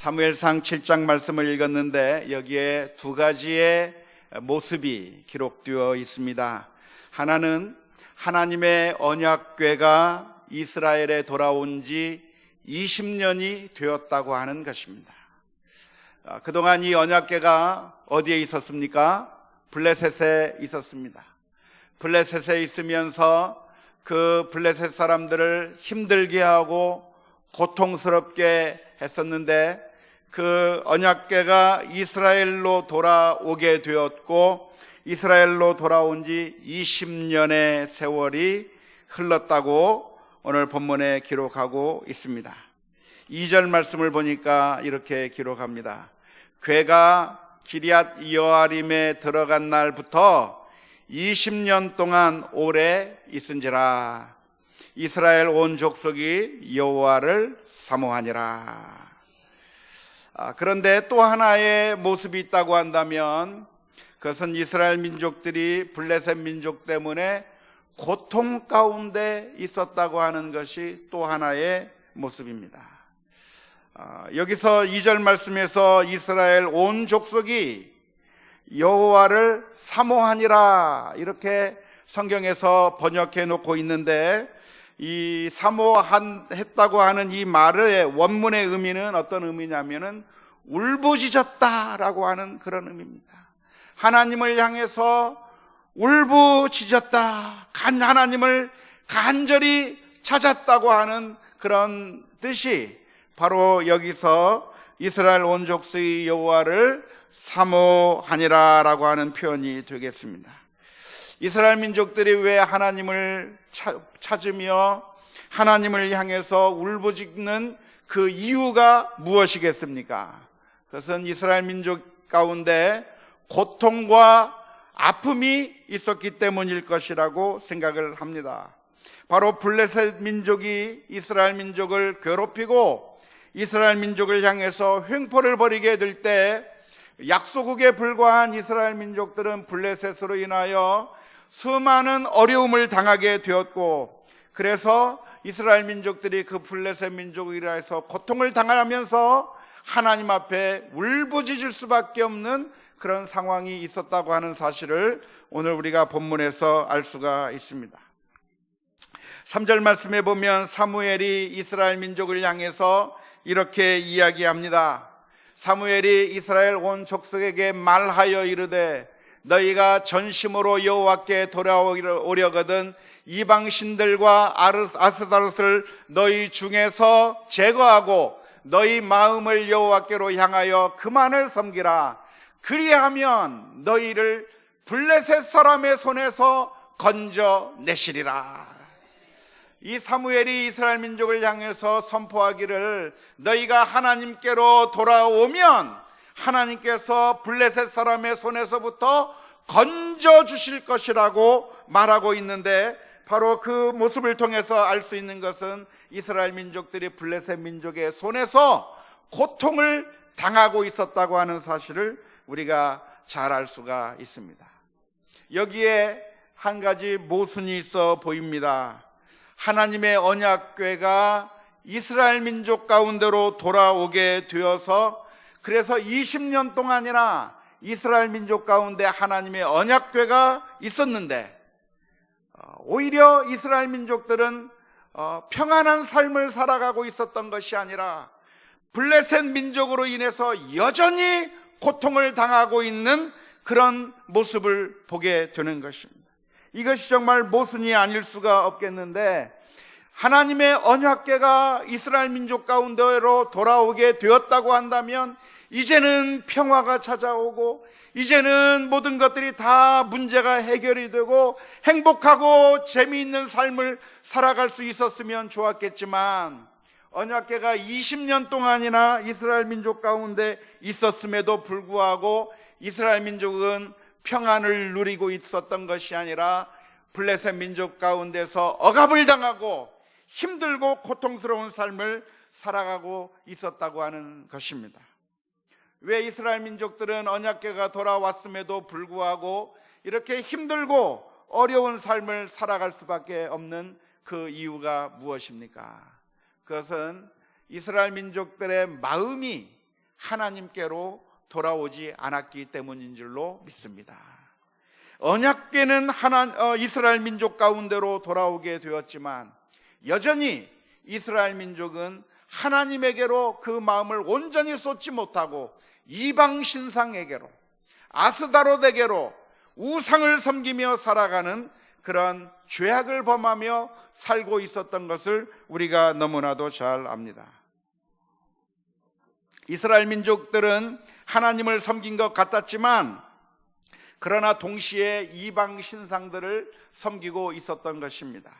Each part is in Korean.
사무엘상 7장 말씀을 읽었는데 여기에 두 가지의 모습이 기록되어 있습니다. 하나는 하나님의 언약궤가 이스라엘에 돌아온 지 20년이 되었다고 하는 것입니다. 그동안 이 언약궤가 어디에 있었습니까? 블레셋에 있었습니다. 블레셋에 있으면서 그 블레셋 사람들을 힘들게 하고 고통스럽게 했었는데 그 언약궤가 이스라엘로 돌아오게 되었고 이스라엘로 돌아온 지 20년의 세월이 흘렀다고 오늘 본문에 기록하고 있습니다. 2절 말씀을 보니까 이렇게 기록합니다. 궤가 기럇 여아림에 들어간 날부터 20년 동안 오래 있은지라. 이스라엘 온 족속이 여호와를 사모하니라. 그런데 또 하나의 모습이 있다고 한다면 그것은 이스라엘 민족들이 블레셋 민족 때문에 고통 가운데 있었다고 하는 것이 또 하나의 모습입니다. 여기서 2절 말씀에서 이스라엘 온 족속이 여호와를 사모하니라 이렇게 성경에서 번역해 놓고 있는데 이 사모했다고 하는 이 말의 원문의 의미는 어떤 의미냐면은 울부짖었다라고 하는 그런 의미입니다. 하나님을 향해서 울부짖었다, 하나님을 간절히 찾았다고 하는 그런 뜻이 바로 여기서 이스라엘 온 족속의 여호와를 사모하니라라고 하는 표현이 되겠습니다. 이스라엘 민족들이 왜 하나님을 찾으며 하나님을 향해서 울부짖는 그 이유가 무엇이겠습니까? 그것은 이스라엘 민족 가운데 고통과 아픔이 있었기 때문일 것이라고 생각을 합니다. 바로 블레셋 민족이 이스라엘 민족을 괴롭히고 이스라엘 민족을 향해서 횡포를 벌이게 될 때 약소국에 불과한 이스라엘 민족들은 블레셋으로 인하여 수많은 어려움을 당하게 되었고 그래서 이스라엘 민족들이 그 블레셋 민족이라 해서 고통을 당하면서 하나님 앞에 울부짖을 수밖에 없는 그런 상황이 있었다고 하는 사실을 오늘 우리가 본문에서 알 수가 있습니다. 3절 말씀에 보면 사무엘이 이스라엘 민족을 향해서 이렇게 이야기합니다. 사무엘이 이스라엘 온 족속에게 말하여 이르되 너희가 전심으로 여호와께 돌아오려거든 이방 신들과 아스타롯을 너희 중에서 제거하고 너희 마음을 여호와께로 향하여 그만을 섬기라. 그리하면 너희를 블레셋 사람의 손에서 건져내시리라. 이 사무엘이 이스라엘 민족을 향해서 선포하기를 너희가 하나님께로 돌아오면 하나님께서 블레셋 사람의 손에서부터 건져주실 것이라고 말하고 있는데 바로 그 모습을 통해서 알 수 있는 것은 이스라엘 민족들이 블레셋 민족의 손에서 고통을 당하고 있었다고 하는 사실을 우리가 잘 알 수가 있습니다. 여기에 한 가지 모순이 있어 보입니다. 하나님의 언약궤가 이스라엘 민족 가운데로 돌아오게 되어서 그래서 20년 동안이나 이스라엘 민족 가운데 하나님의 언약궤가 있었는데 오히려 이스라엘 민족들은 평안한 삶을 살아가고 있었던 것이 아니라 블레셋 민족으로 인해서 여전히 고통을 당하고 있는 그런 모습을 보게 되는 것입니다. 이것이 정말 모순이 아닐 수가 없겠는데 하나님의 언약궤가 이스라엘 민족 가운데로 돌아오게 되었다고 한다면 이제는 평화가 찾아오고 이제는 모든 것들이 다 문제가 해결이 되고 행복하고 재미있는 삶을 살아갈 수 있었으면 좋았겠지만 언약궤가 20년 동안이나 이스라엘 민족 가운데 있었음에도 불구하고 이스라엘 민족은 평안을 누리고 있었던 것이 아니라 블레셋 민족 가운데서 억압을 당하고 힘들고 고통스러운 삶을 살아가고 있었다고 하는 것입니다. 왜 이스라엘 민족들은 언약궤가 돌아왔음에도 불구하고 이렇게 힘들고 어려운 삶을 살아갈 수밖에 없는 그 이유가 무엇입니까? 그것은 이스라엘 민족들의 마음이 하나님께로 돌아오지 않았기 때문인 줄로 믿습니다. 언약궤는 이스라엘 민족 가운데로 돌아오게 되었지만 여전히 이스라엘 민족은 하나님에게로 그 마음을 온전히 쏟지 못하고 이방 신상에게로, 아스다롯에게로 우상을 섬기며 살아가는 그런 죄악을 범하며 살고 있었던 것을 우리가 너무나도 잘 압니다. 이스라엘 민족들은 하나님을 섬긴 것 같았지만 그러나 동시에 이방 신상들을 섬기고 있었던 것입니다.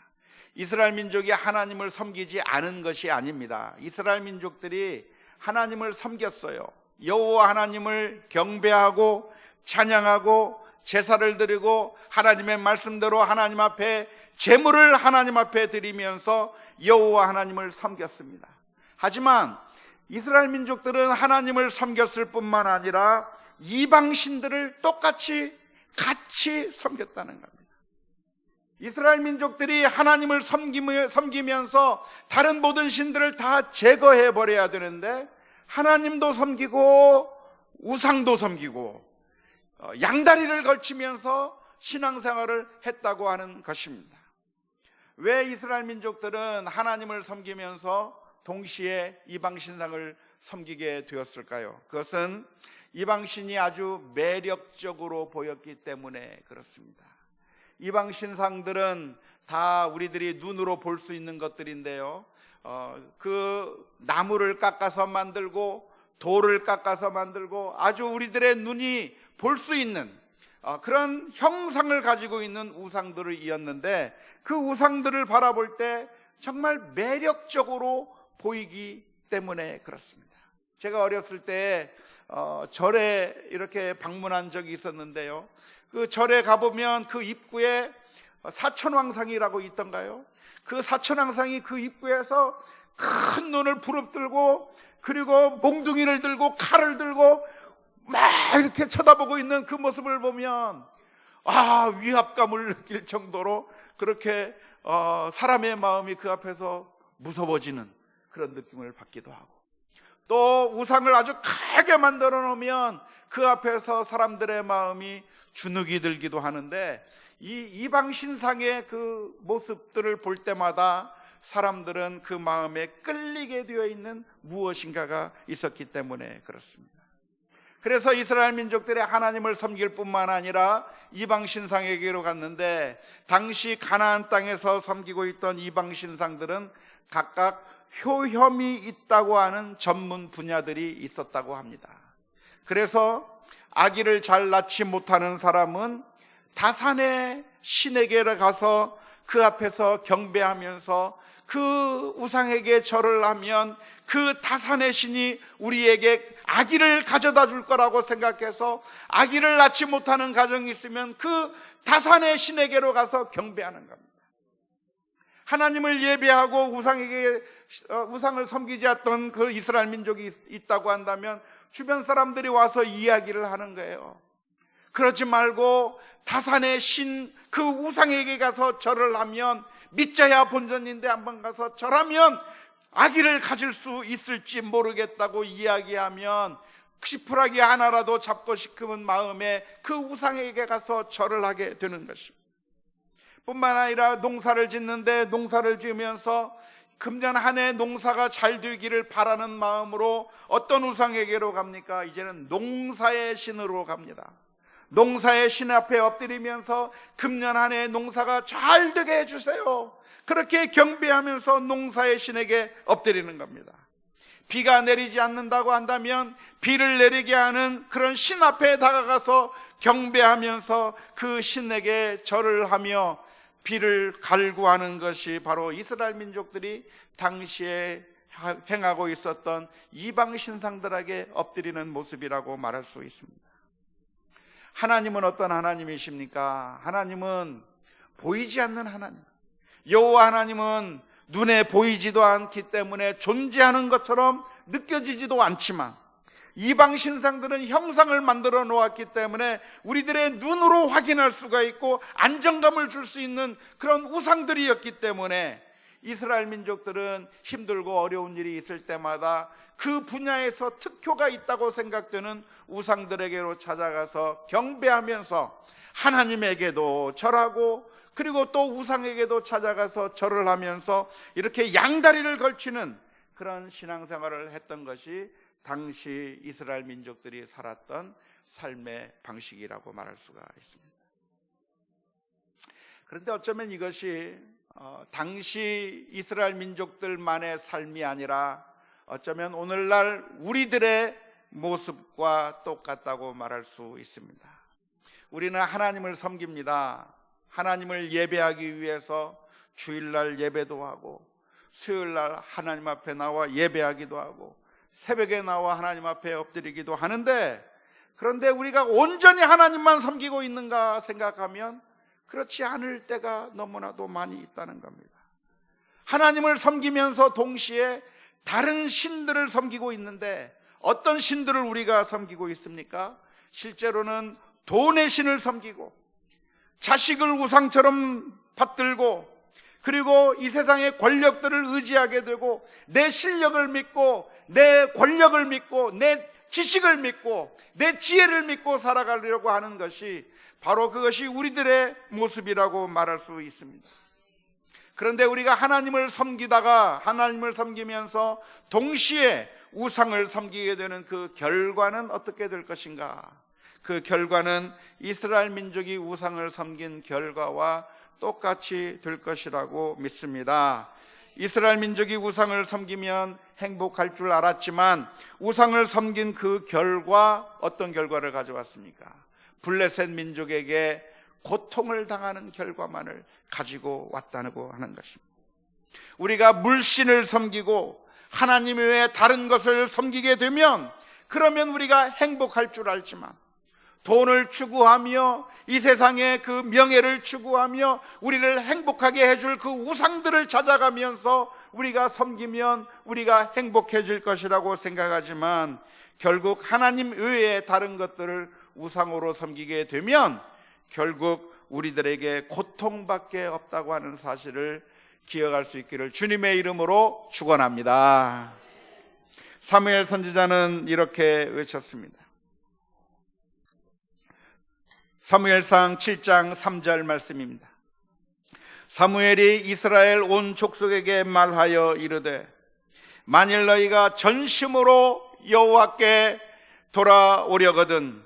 이스라엘 민족이 하나님을 섬기지 않은 것이 아닙니다. 이스라엘 민족들이 하나님을 섬겼어요. 여호와 하나님을 경배하고 찬양하고 제사를 드리고 하나님의 말씀대로 하나님 앞에 제물을 하나님 앞에 드리면서 여호와 하나님을 섬겼습니다. 하지만 이스라엘 민족들은 하나님을 섬겼을 뿐만 아니라 이방 신들을 똑같이 같이 섬겼다는 겁니다. 이스라엘 민족들이 하나님을 섬기면서 다른 모든 신들을 다 제거해 버려야 되는데 하나님도 섬기고 우상도 섬기고 양다리를 걸치면서 신앙생활을 했다고 하는 것입니다. 왜 이스라엘 민족들은 하나님을 섬기면서 동시에 이방신상을 섬기게 되었을까요? 그것은 이방신이 아주 매력적으로 보였기 때문에 그렇습니다. 이방신상들은 다 우리들이 눈으로 볼 수 있는 것들인데요, 그 나무를 깎아서 만들고 돌을 깎아서 만들고 아주 우리들의 눈이 볼 수 있는 그런 형상을 가지고 있는 우상들을 이었는데 그 우상들을 바라볼 때 정말 매력적으로 보이기 때문에 그렇습니다. 제가 어렸을 때 절에 이렇게 방문한 적이 있었는데요, 그 절에 가보면 그 입구에 사천왕상이라고 있던가요? 그 사천왕상이 그 입구에서 큰 눈을 부릅뜨고 그리고 몽둥이를 들고 칼을 들고 막 이렇게 쳐다보고 있는 그 모습을 보면 위압감을 느낄 정도로 그렇게 사람의 마음이 그 앞에서 무서워지는 그런 느낌을 받기도 하고, 또 우상을 아주 크게 만들어 놓으면 그 앞에서 사람들의 마음이 주눅이 들기도 하는데 이 이방 신상의 그 모습들을 볼 때마다 사람들은 그 마음에 끌리게 되어 있는 무엇인가가 있었기 때문에 그렇습니다. 그래서 이스라엘 민족들이 하나님을 섬길 뿐만 아니라 이방 신상에게로 갔는데 당시 가나안 땅에서 섬기고 있던 이방 신상들은 각각 효혐이 있다고 하는 전문 분야들이 있었다고 합니다. 그래서 아기를 잘 낳지 못하는 사람은 다산의 신에게 가서 그 앞에서 경배하면서 그 우상에게 절을 하면 그 다산의 신이 우리에게 아기를 가져다 줄 거라고 생각해서 아기를 낳지 못하는 가정이 있으면 그 다산의 신에게로 가서 경배하는 겁니다. 하나님을 예배하고 우상을 섬기지 않던 그 이스라엘 민족이 있다고 한다면 주변 사람들이 와서 이야기를 하는 거예요. 그러지 말고 다산의 신 그 우상에게 가서 절을 하면, 믿자야 본전인데 한번 가서 절하면 아기를 가질 수 있을지 모르겠다고 이야기하면 지푸라기 하나라도 잡고 싶은 마음에 그 우상에게 가서 절을 하게 되는 것입니다. 뿐만 아니라 농사를 짓는데 농사를 지으면서 금년 한 해 농사가 잘 되기를 바라는 마음으로 어떤 우상에게로 갑니까? 이제는 농사의 신으로 갑니다. 농사의 신 앞에 엎드리면서 금년 한 해 농사가 잘 되게 해주세요, 그렇게 경배하면서 농사의 신에게 엎드리는 겁니다. 비가 내리지 않는다고 한다면 비를 내리게 하는 그런 신 앞에 다가가서 경배하면서 그 신에게 절을 하며 비를 갈구하는 것이 바로 이스라엘 민족들이 당시에 행하고 있었던 이방 신상들에게 엎드리는 모습이라고 말할 수 있습니다. 하나님은 어떤 하나님이십니까? 하나님은 보이지 않는 하나님, 여호와 하나님은 눈에 보이지도 않기 때문에 존재하는 것처럼 느껴지지도 않지만 이방 신상들은 형상을 만들어 놓았기 때문에 우리들의 눈으로 확인할 수가 있고 안정감을 줄 수 있는 그런 우상들이었기 때문에 이스라엘 민족들은 힘들고 어려운 일이 있을 때마다 그 분야에서 특효가 있다고 생각되는 우상들에게로 찾아가서 경배하면서 하나님에게도 절하고, 그리고 또 우상에게도 찾아가서 절을 하면서 이렇게 양다리를 걸치는 그런 신앙생활을 했던 것이 당시 이스라엘 민족들이 살았던 삶의 방식이라고 말할 수가 있습니다. 그런데 어쩌면 이것이 당시 이스라엘 민족들만의 삶이 아니라 어쩌면 오늘날 우리들의 모습과 똑같다고 말할 수 있습니다. 우리는 하나님을 섬깁니다. 하나님을 예배하기 위해서 주일날 예배도 하고, 수요일날 하나님 앞에 나와 예배하기도 하고, 새벽에 나와 하나님 앞에 엎드리기도 하는데, 그런데 우리가 온전히 하나님만 섬기고 있는가 생각하면 그렇지 않을 때가 너무나도 많이 있다는 겁니다. 하나님을 섬기면서 동시에 다른 신들을 섬기고 있는데, 어떤 신들을 우리가 섬기고 있습니까? 실제로는 돈의 신을 섬기고, 자식을 우상처럼 받들고, 그리고 이 세상의 권력들을 의지하게 되고, 내 실력을 믿고, 내 권력을 믿고, 내 지식을 믿고, 내 지혜를 믿고 살아가려고 하는 것이 바로 그것이 우리들의 모습이라고 말할 수 있습니다. 그런데 우리가 하나님을 섬기다가, 하나님을 섬기면서 동시에 우상을 섬기게 되는 그 결과는 어떻게 될 것인가? 그 결과는 이스라엘 민족이 우상을 섬긴 결과와 똑같이 될 것이라고 믿습니다. 이스라엘 민족이 우상을 섬기면 행복할 줄 알았지만 우상을 섬긴 그 결과, 어떤 결과를 가져왔습니까? 블레셋 민족에게 고통을 당하는 결과만을 가지고 왔다고 하는 것입니다. 우리가 물신을 섬기고 하나님 외에 다른 것을 섬기게 되면, 그러면 우리가 행복할 줄 알지만 돈을 추구하며 이 세상의 그 명예를 추구하며 우리를 행복하게 해줄 그 우상들을 찾아가면서 우리가 섬기면 우리가 행복해질 것이라고 생각하지만, 결국 하나님 외에 다른 것들을 우상으로 섬기게 되면 결국 우리들에게 고통밖에 없다고 하는 사실을 기억할 수 있기를 주님의 이름으로 축원합니다. 사무엘 선지자는 이렇게 외쳤습니다. 사무엘상 7장 3절 말씀입니다. 사무엘이 이스라엘 온 족속에게 말하여 이르되, 만일 너희가 전심으로 여호와께 돌아오려거든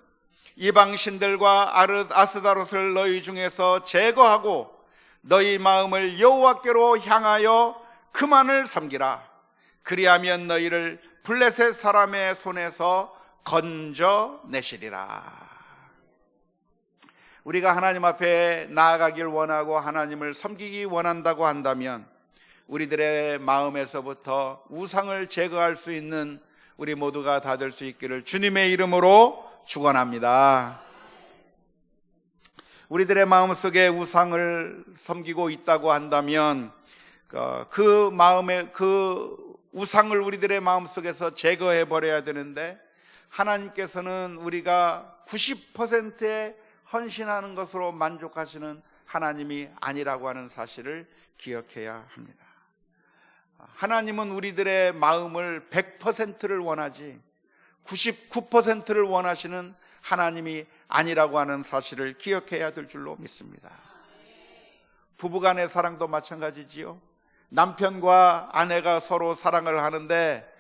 이방 신들과 아스다롯을 너희 중에서 제거하고 너희 마음을 여호와께로 향하여 그만을 섬기라. 그리하면 너희를 블레셋 사람의 손에서 건져내시리라. 우리가 하나님 앞에 나아가길 원하고 하나님을 섬기기 원한다고 한다면 우리들의 마음에서부터 우상을 제거할 수 있는 우리 모두가 다 될 수 있기를 주님의 이름으로 축원합니다. 우리들의 마음속에 우상을 섬기고 있다고 한다면 그 마음에 그 우상을 우리들의 마음속에서 제거해 버려야 되는데, 하나님께서는 우리가 90%의 헌신하는 것으로 만족하시는 하나님이 아니라고 하는 사실을 기억해야 합니다. 하나님은 우리들의 마음을 100%를 원하지 99%를 원하시는 하나님이 아니라고 하는 사실을 기억해야 될 줄로 믿습니다. 부부간의 사랑도 마찬가지지요. 남편과 아내가 서로 사랑을 하는데,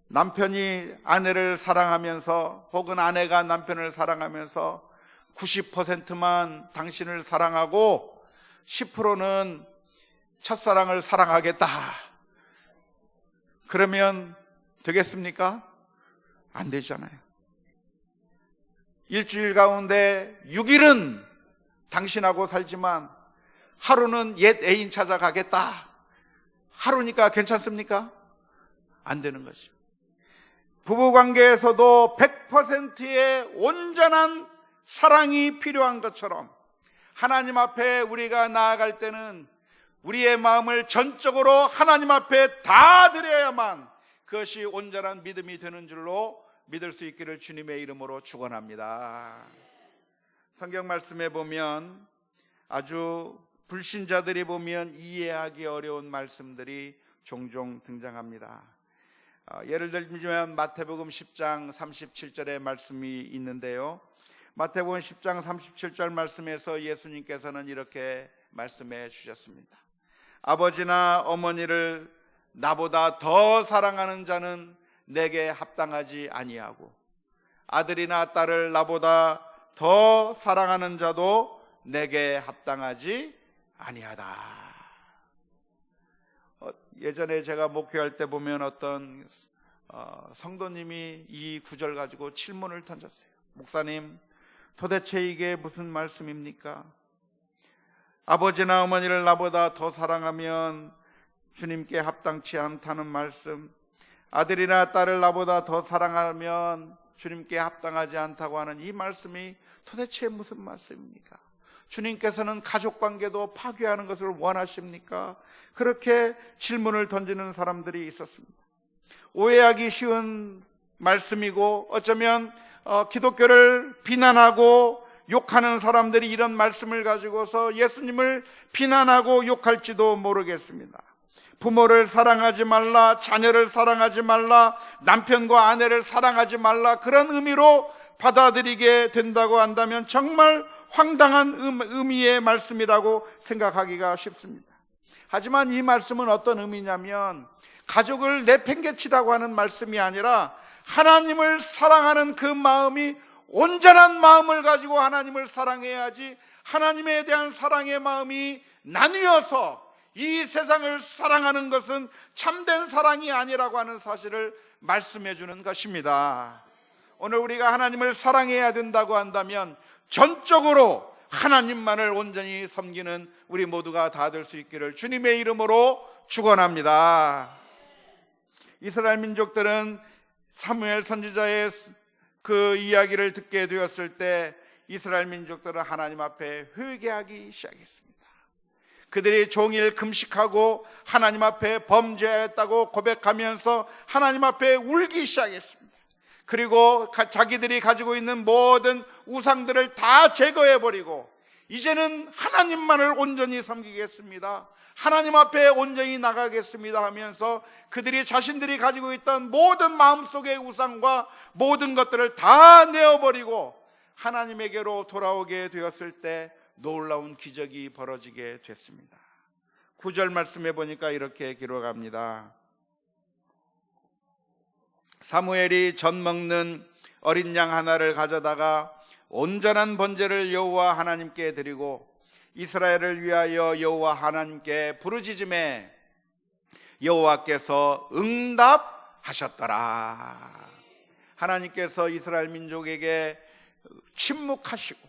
남편이 아내를 사랑하면서 혹은 아내가 남편을 사랑하면서 90%만 당신을 사랑하고 10%는 첫사랑을 사랑하겠다, 그러면 되겠습니까? 안 되잖아요. 일주일 가운데 6일은 당신하고 살지만 하루는 옛 애인 찾아가겠다, 하루니까 괜찮습니까? 안 되는 거죠. 부부관계에서도 100%의 온전한 사랑이 필요한 것처럼 하나님 앞에 우리가 나아갈 때는 우리의 마음을 전적으로 하나님 앞에 다 드려야만 그것이 온전한 믿음이 되는 줄로 믿을 수 있기를 주님의 이름으로 축원합니다. 성경 말씀에 보면 아주 불신자들이 보면 이해하기 어려운 말씀들이 종종 등장합니다. 예를 들면 마태복음 10장 37절의 말씀이 있는데요, 마태복음 10장 37절 말씀에서 예수님께서는 이렇게 말씀해 주셨습니다. 아버지나 어머니를 나보다 더 사랑하는 자는 내게 합당하지 아니하고, 아들이나 딸을 나보다 더 사랑하는 자도 내게 합당하지 아니하다. 예전에 제가 목회할 때 보면 어떤 성도님이 이 구절 가지고 질문을 던졌어요. 목사님, 도대체 이게 무슨 말씀입니까? 아버지나 어머니를 나보다 더 사랑하면 주님께 합당치 않다는 말씀, 아들이나 딸을 나보다 더 사랑하면 주님께 합당하지 않다고 하는 이 말씀이 도대체 무슨 말씀입니까? 주님께서는 가족관계도 파괴하는 것을 원하십니까? 그렇게 질문을 던지는 사람들이 있었습니다. 오해하기 쉬운 말씀이고, 어쩌면 기독교를 비난하고 욕하는 사람들이 이런 말씀을 가지고서 예수님을 비난하고 욕할지도 모르겠습니다. 부모를 사랑하지 말라, 자녀를 사랑하지 말라, 남편과 아내를 사랑하지 말라, 그런 의미로 받아들이게 된다고 한다면 정말 황당한 의미의 말씀이라고 생각하기가 쉽습니다. 하지만 이 말씀은 어떤 의미냐면, 가족을 내팽개치라고 하는 말씀이 아니라 하나님을 사랑하는 그 마음이 온전한 마음을 가지고 하나님을 사랑해야지, 하나님에 대한 사랑의 마음이 나뉘어서 이 세상을 사랑하는 것은 참된 사랑이 아니라고 하는 사실을 말씀해 주는 것입니다. 오늘 우리가 하나님을 사랑해야 된다고 한다면 전적으로 하나님만을 온전히 섬기는 우리 모두가 다 될 수 있기를 주님의 이름으로 축원합니다. 이스라엘 민족들은 사무엘 선지자의 그 이야기를 듣게 되었을 때 이스라엘 민족들은 하나님 앞에 회개하기 시작했습니다. 그들이 종일 금식하고 하나님 앞에 범죄했다고 고백하면서 하나님 앞에 울기 시작했습니다. 그리고 자기들이 가지고 있는 모든 우상들을 다 제거해버리고 이제는 하나님만을 온전히 섬기겠습니다, 하나님 앞에 온전히 나가겠습니다 하면서 그들이 자신들이 가지고 있던 모든 마음속의 우상과 모든 것들을 다 내어버리고 하나님에게로 돌아오게 되었을 때 놀라운 기적이 벌어지게 됐습니다. 9절 말씀해 보니까 이렇게 기록합니다. 사무엘이 젖 먹는 어린 양 하나를 가져다가 온전한 번제를 여호와 하나님께 드리고 이스라엘을 위하여 여호와 하나님께 부르짖음에 여호와께서 응답하셨더라. 하나님께서 이스라엘 민족에게 침묵하시고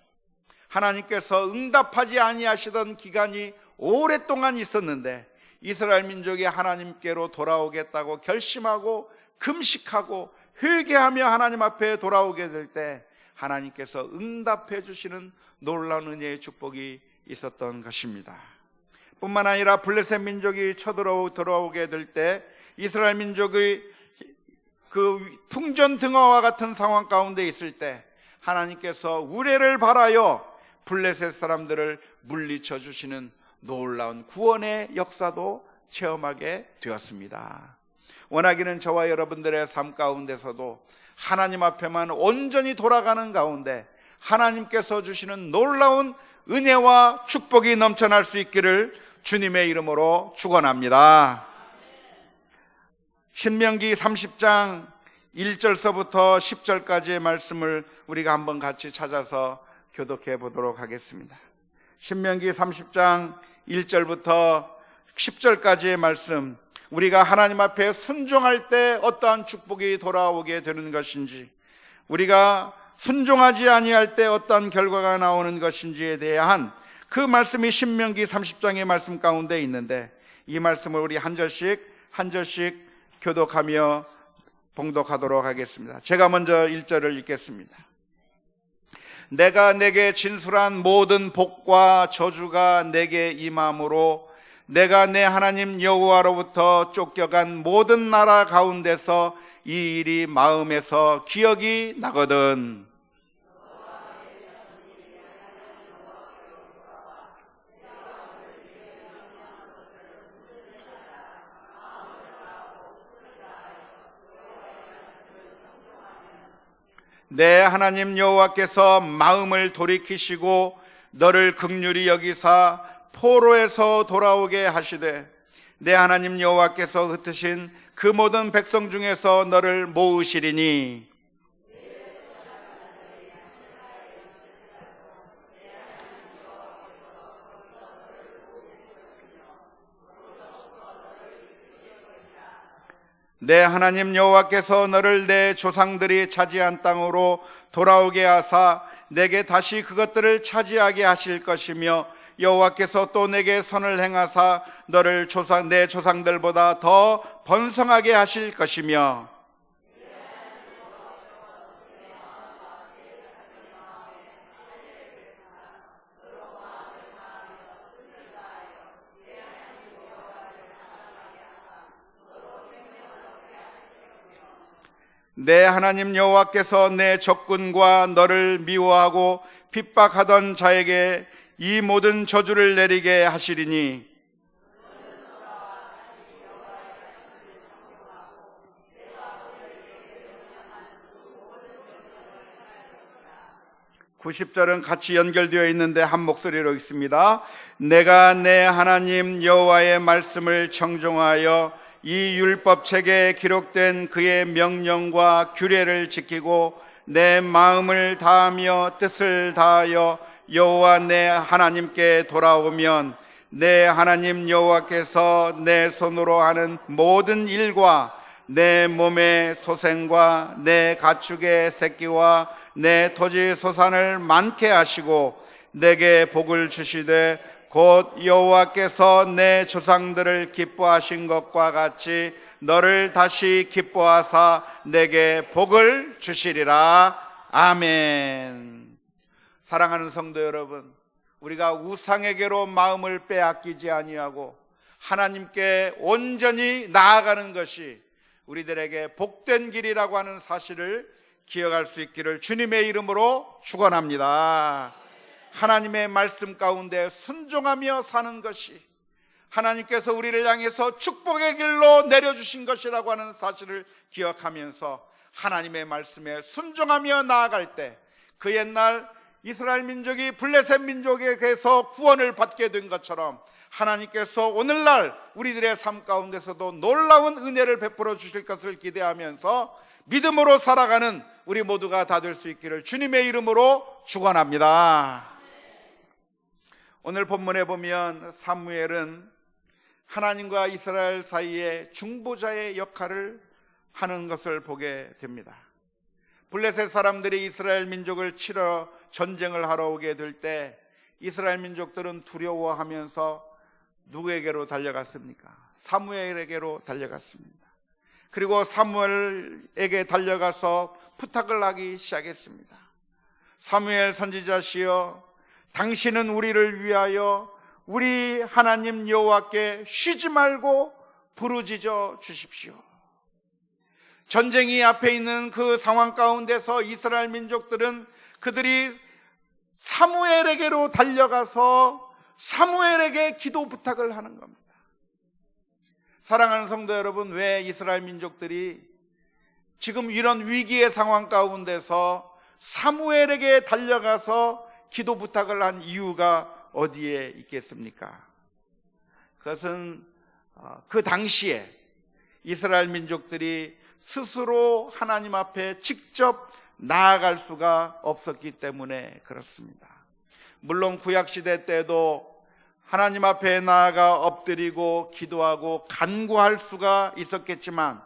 하나님께서 응답하지 아니하시던 기간이 오랫동안 있었는데, 이스라엘 민족이 하나님께로 돌아오겠다고 결심하고 금식하고 회개하며 하나님 앞에 돌아오게 될 때 하나님께서 응답해 주시는 놀라운 은혜의 축복이 있었던 것입니다. 뿐만 아니라 블레셋 민족이 쳐들어오게 될 때 이스라엘 민족의 그 풍전등화와 같은 상황 가운데 있을 때 하나님께서 우레를 발하여 블레셋 사람들을 물리쳐 주시는 놀라운 구원의 역사도 체험하게 되었습니다. 원하기는 저와 여러분들의 삶 가운데서도 하나님 앞에만 온전히 돌아가는 가운데 하나님께서 주시는 놀라운 은혜와 축복이 넘쳐날 수 있기를 주님의 이름으로 축원합니다. 신명기 30장 1절서부터 10절까지의 말씀을 우리가 한번 같이 찾아서 교독해 보도록 하겠습니다. 신명기 30장 1절부터 10절까지의 말씀, 우리가 하나님 앞에 순종할 때 어떠한 축복이 돌아오게 되는 것인지, 우리가 순종하지 아니할 때 어떠한 결과가 나오는 것인지에 대한 그 말씀이 신명기 30장의 말씀 가운데 있는데, 이 말씀을 우리 한 절씩 교독하며 봉독하도록 하겠습니다. 제가 먼저 1절을 읽겠습니다. 내가 내게 진술한 모든 복과 저주가 내게 임함으로 내가 내 하나님 여호와로부터 쫓겨간 모든 나라 가운데서 이 일이 마음에서 기억이 나거든. 내 하나님 여호와께서 마음을 돌이키시고 너를 긍휼히 여기사 포로에서 돌아오게 하시되 내 하나님 여호와께서 흩으신 그 모든 백성 중에서 너를 모으시리니 내 하나님 여호와께서 너를 내 조상들이 차지한 땅으로 돌아오게 하사 내게 다시 그것들을 차지하게 하실 것이며 여호와께서 또 내게 선을 행하사 너를 내 조상들보다 더 번성하게 하실 것이며 내 하나님 여호와께서 내 적군과 너를 미워하고 핍박하던 자에게 이 모든 저주를 내리게 하시리니 90절은 같이 연결되어 있는데 한 목소리로 읽습니다. 내가 내 하나님 여호와의 말씀을 청종하여 이 율법책에 기록된 그의 명령과 규례를 지키고 내 마음을 다하며 뜻을 다하여 여호와 내 하나님께 돌아오면 내 하나님 여호와께서 내 손으로 하는 모든 일과 내 몸의 소생과 내 가축의 새끼와 내 토지 소산을 많게 하시고 내게 복을 주시되 곧 여호와께서 내 조상들을 기뻐하신 것과 같이 너를 다시 기뻐하사 내게 복을 주시리라. 아멘. 사랑하는 성도 여러분, 우리가 우상에게로 마음을 빼앗기지 아니하고 하나님께 온전히 나아가는 것이 우리들에게 복된 길이라고 하는 사실을 기억할 수 있기를 주님의 이름으로 축원합니다. 하나님의 말씀 가운데 순종하며 사는 것이 하나님께서 우리를 향해서 축복의 길로 내려주신 것이라고 하는 사실을 기억하면서 하나님의 말씀에 순종하며 나아갈 때 그 옛날 이스라엘 민족이 블레셋 민족에게서 구원을 받게 된 것처럼 하나님께서 오늘날 우리들의 삶 가운데서도 놀라운 은혜를 베풀어 주실 것을 기대하면서 믿음으로 살아가는 우리 모두가 다 될 수 있기를 주님의 이름으로 축원합니다. 오늘 본문에 보면 사무엘은 하나님과 이스라엘 사이에 중보자의 역할을 하는 것을 보게 됩니다. 블레셋 사람들이 이스라엘 민족을 치러 전쟁을 하러 오게 될 때 이스라엘 민족들은 두려워하면서 누구에게로 달려갔습니까? 사무엘에게로 달려갔습니다. 그리고 사무엘에게 달려가서 부탁을 하기 시작했습니다. 사무엘 선지자시여, 당신은 우리를 위하여 우리 하나님 여호와께 쉬지 말고 부르짖어 주십시오. 전쟁이 앞에 있는 그 상황 가운데서 이스라엘 민족들은 그들이 사무엘에게로 달려가서 사무엘에게 기도 부탁을 하는 겁니다. 사랑하는 성도 여러분, 왜 이스라엘 민족들이 지금 이런 위기의 상황 가운데서 사무엘에게 달려가서 기도 부탁을 한 이유가 어디에 있겠습니까? 그것은 그 당시에 이스라엘 민족들이 스스로 하나님 앞에 직접 나아갈 수가 없었기 때문에 그렇습니다. 물론 구약시대 때도 하나님 앞에 나아가 엎드리고 기도하고 간구할 수가 있었겠지만,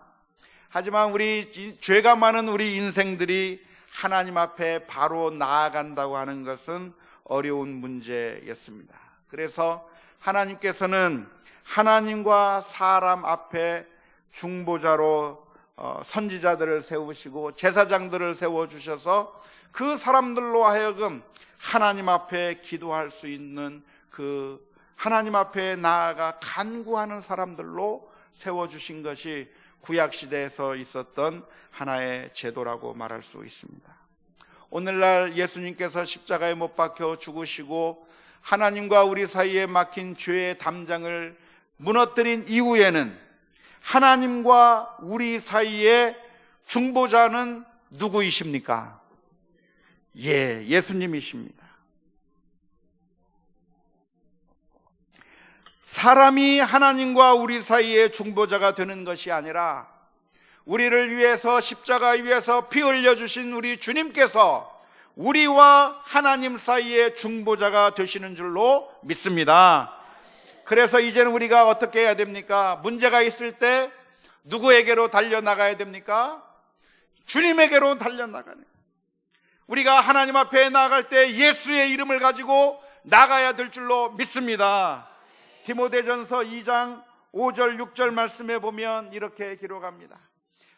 하지만 우리 죄가 많은 우리 인생들이 하나님 앞에 바로 나아간다고 하는 것은 어려운 문제였습니다. 그래서 하나님께서는 하나님과 사람 앞에 중보자로 선지자들을 세우시고 제사장들을 세워주셔서 그 사람들로 하여금 하나님 앞에 기도할 수 있는 그 하나님 앞에 나아가 간구하는 사람들로 세워주신 것이 구약시대에서 있었던 하나의 제도라고 말할 수 있습니다. 오늘날 예수님께서 십자가에 못 박혀 죽으시고 하나님과 우리 사이에 막힌 죄의 담장을 무너뜨린 이후에는 하나님과 우리 사이에 중보자는 누구이십니까? 예수님이십니다. 사람이 하나님과 우리 사이의 중보자가 되는 것이 아니라 우리를 위해서 십자가 위에서 피 흘려주신 우리 주님께서 우리와 하나님 사이의 중보자가 되시는 줄로 믿습니다. 그래서 이제는 우리가 어떻게 해야 됩니까? 문제가 있을 때 누구에게로 달려나가야 됩니까? 주님에게로 달려나가는 거예요. 우리가 하나님 앞에 나아갈 때 예수의 이름을 가지고 나가야 될 줄로 믿습니다. 디모데전서 2장 5절 6절 말씀에 보면 이렇게 기록합니다.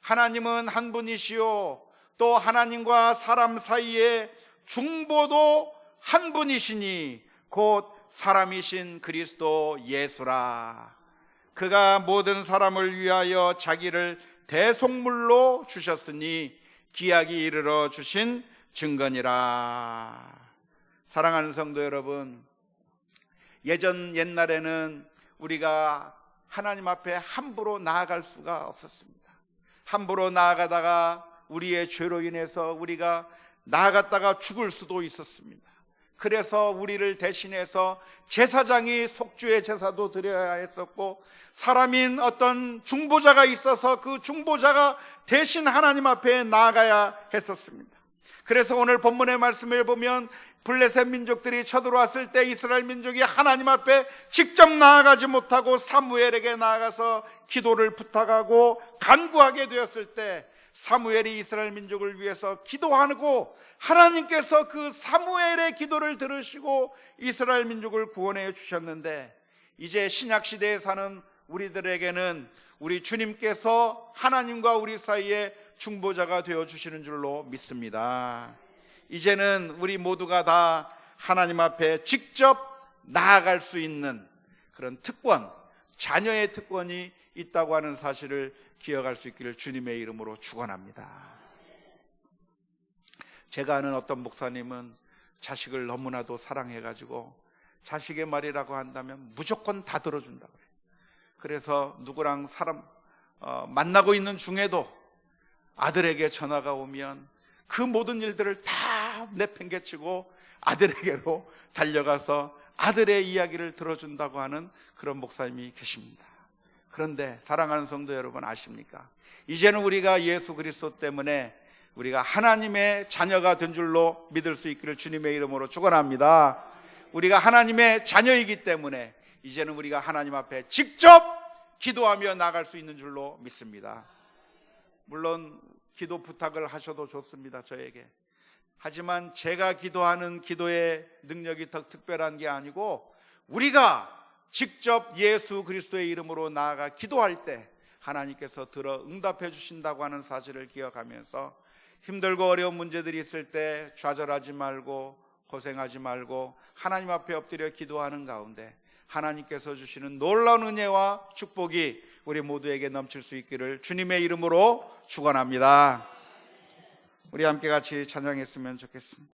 하나님은 한 분이시요 또 하나님과 사람 사이의 중보도 한 분이시니 곧 사람이신 그리스도 예수라. 그가 모든 사람을 위하여 자기를 대속물로 주셨으니 기약이 이르러 주신 증거니라. 사랑하는 성도 여러분, 옛날에는 우리가 하나님 앞에 함부로 나아갈 수가 없었습니다. 함부로 나아가다가 우리의 죄로 인해서 우리가 나아갔다가 죽을 수도 있었습니다. 그래서 우리를 대신해서 제사장이 속죄의 제사도 드려야 했었고, 사람인 어떤 중보자가 있어서 그 중보자가 대신 하나님 앞에 나아가야 했었습니다. 그래서 오늘 본문의 말씀을 보면 블레셋 민족들이 쳐들어왔을 때 이스라엘 민족이 하나님 앞에 직접 나아가지 못하고 사무엘에게 나아가서 기도를 부탁하고 간구하게 되었을 때 사무엘이 이스라엘 민족을 위해서 기도하고 하나님께서 그 사무엘의 기도를 들으시고 이스라엘 민족을 구원해 주셨는데, 이제 신약 시대에 사는 우리들에게는 우리 주님께서 하나님과 우리 사이에 중보자가 되어 주시는 줄로 믿습니다. 이제는 우리 모두가 다 하나님 앞에 직접 나아갈 수 있는 그런 특권, 자녀의 특권이 있다고 하는 사실을 기억할 수 있기를 주님의 이름으로 축원합니다. 제가 아는 어떤 목사님은 자식을 너무나도 사랑해가지고 자식의 말이라고 한다면 무조건 다 들어준다고 그래요. 그래서 누구랑 만나고 있는 중에도 아들에게 전화가 오면 그 모든 일들을 다 내팽개치고 아들에게로 달려가서 아들의 이야기를 들어준다고 하는 그런 목사님이 계십니다. 그런데 사랑하는 성도 여러분, 아십니까? 이제는 우리가 예수 그리스도 때문에 우리가 하나님의 자녀가 된 줄로 믿을 수 있기를 주님의 이름으로 축원합니다. 우리가 하나님의 자녀이기 때문에 이제는 우리가 하나님 앞에 직접 기도하며 나갈 수 있는 줄로 믿습니다. 물론 기도 부탁을 하셔도 좋습니다, 저에게. 하지만 제가 기도하는 기도의 능력이 더 특별한 게 아니고 우리가 직접 예수 그리스도의 이름으로 나아가 기도할 때 하나님께서 들어 응답해 주신다고 하는 사실을 기억하면서 힘들고 어려운 문제들이 있을 때 좌절하지 말고 고생하지 말고 하나님 앞에 엎드려 기도하는 가운데 하나님께서 주시는 놀라운 은혜와 축복이 우리 모두에게 넘칠 수 있기를 주님의 이름으로 축원합니다. 우리 함께 같이 찬양했으면 좋겠습니다.